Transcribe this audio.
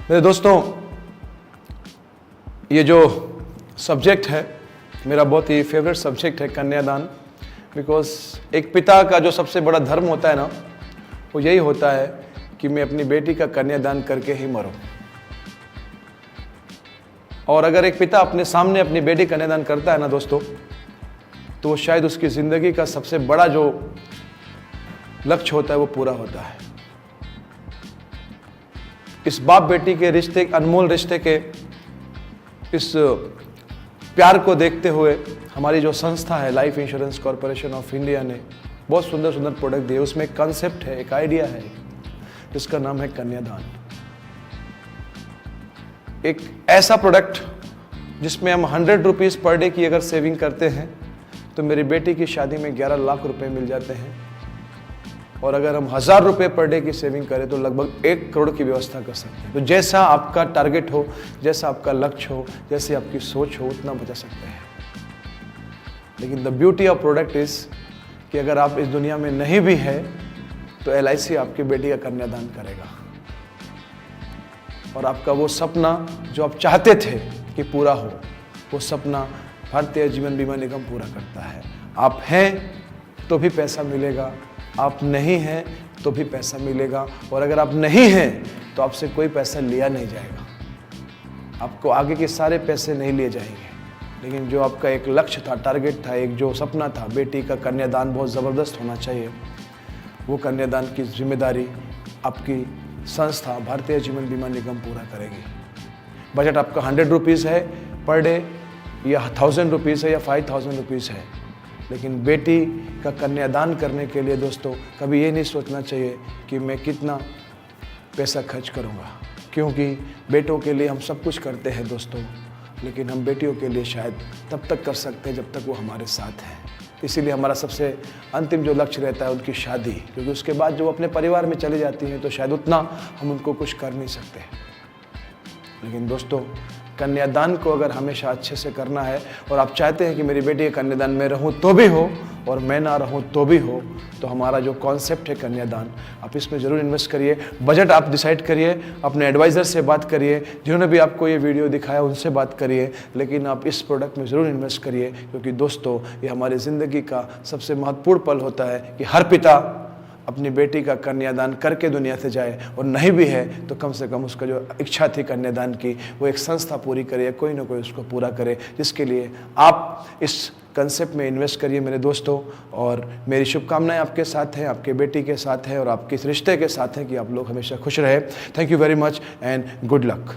मेरे दोस्तों, ये जो सब्जेक्ट है मेरा बहुत ही फेवरेट सब्जेक्ट है, कन्यादान। बिकॉज एक पिता का जो सबसे बड़ा धर्म होता है ना, वो यही होता है कि मैं अपनी बेटी का कन्यादान करके ही मरूं। और अगर एक पिता अपने सामने अपनी बेटी कन्यादान करता है ना दोस्तों, तो वो शायद उसकी ज़िंदगी का सबसे बड़ा जो लक्ष्य होता है वो पूरा होता है। इस बाप बेटी के रिश्ते, अनमोल रिश्ते के इस प्यार को देखते हुए हमारी जो संस्था है life insurance corporation of India ने बहुत सुंदर सुंदर प्रोडक्ट दिए। उसमें एक कॉन्सेप्ट है, एक आइडिया है जिसका नाम है कन्यादान। एक ऐसा प्रोडक्ट जिसमें हम 100 रुपीज़ पर डे की अगर सेविंग करते हैं तो मेरी बेटी की शादी में 11 लाख रुपए मिल जाते हैं। और अगर हम 1000 रुपये पर डे की सेविंग करें तो लगभग 1 करोड़ की व्यवस्था कर सकते हैं। तो जैसा आपका टारगेट हो, जैसा आपका लक्ष्य हो, जैसी आपकी सोच हो, उतना बचा सकते हैं। लेकिन the beauty of product is कि अगर आप इस दुनिया में नहीं भी है तो LIC आपकी बेटी का कन्यादान करेगा और आपका वो सपना जो आप चाहते थे कि पूरा हो, वो सपना भारतीय जीवन बीमा निगम पूरा करता है। आप हैं तो भी पैसा मिलेगा, आप नहीं हैं तो भी पैसा मिलेगा। और अगर आप नहीं हैं तो आपसे कोई पैसा लिया नहीं जाएगा, आपको आगे के सारे पैसे नहीं लिए जाएंगे। लेकिन जो आपका एक लक्ष्य था, टारगेट था, एक जो सपना था, बेटी का कन्यादान बहुत ज़बरदस्त होना चाहिए, वो कन्यादान की जिम्मेदारी आपकी संस्था भारतीय जीवन बीमा निगम पूरा करेगी। बजट आपका 100 रुपीज़ है पर डे, या 1000 रुपीज़ है, या 5000 रुपीज़ है। लेकिन बेटी का कन्यादान करने के लिए दोस्तों कभी ये नहीं सोचना चाहिए कि मैं कितना पैसा खर्च करूँगा, क्योंकि बेटों के लिए हम सब कुछ करते हैं दोस्तों, लेकिन हम बेटियों के लिए शायद तब तक कर सकते हैं जब तक वो हमारे साथ हैं। इसीलिए हमारा सबसे अंतिम जो लक्ष्य रहता है उनकी शादी, क्योंकि उसके बाद जो अपने परिवार में चली जाती हैं तो शायद उतना हम उनको कुछ कर नहीं सकते। लेकिन दोस्तों, कन्यादान को अगर हमेशा अच्छे से करना है और आप चाहते हैं कि मेरी बेटी के कन्यादान में रहूं तो भी हो और मैं ना रहूं तो भी हो, तो हमारा जो कॉन्सेप्ट है कन्यादान, आप इसमें ज़रूर इन्वेस्ट करिए। बजट आप डिसाइड करिए, अपने एडवाइज़र से बात करिए, जिन्होंने भी आपको ये वीडियो दिखाया उनसे बात करिए, लेकिन आप इस प्रोडक्ट में ज़रूर इन्वेस्ट करिए। क्योंकि दोस्तों, ये हमारी ज़िंदगी का सबसे महत्वपूर्ण पल होता है कि हर पिता अपनी बेटी का कन्यादान करके दुनिया से जाए, और नहीं भी है तो कम से कम उसका जो इच्छा थी कन्यादान की, वो एक संस्था पूरी करे, कोई ना कोई उसको पूरा करे, जिसके लिए आप इस कंसेप्ट में इन्वेस्ट करिए मेरे दोस्तों। और मेरी शुभकामनाएं आपके साथ हैं, आपके बेटी के साथ हैं और आपके इस रिश्ते के साथ हैं कि आप लोग हमेशा खुश रहे। Thank you very much and good luck.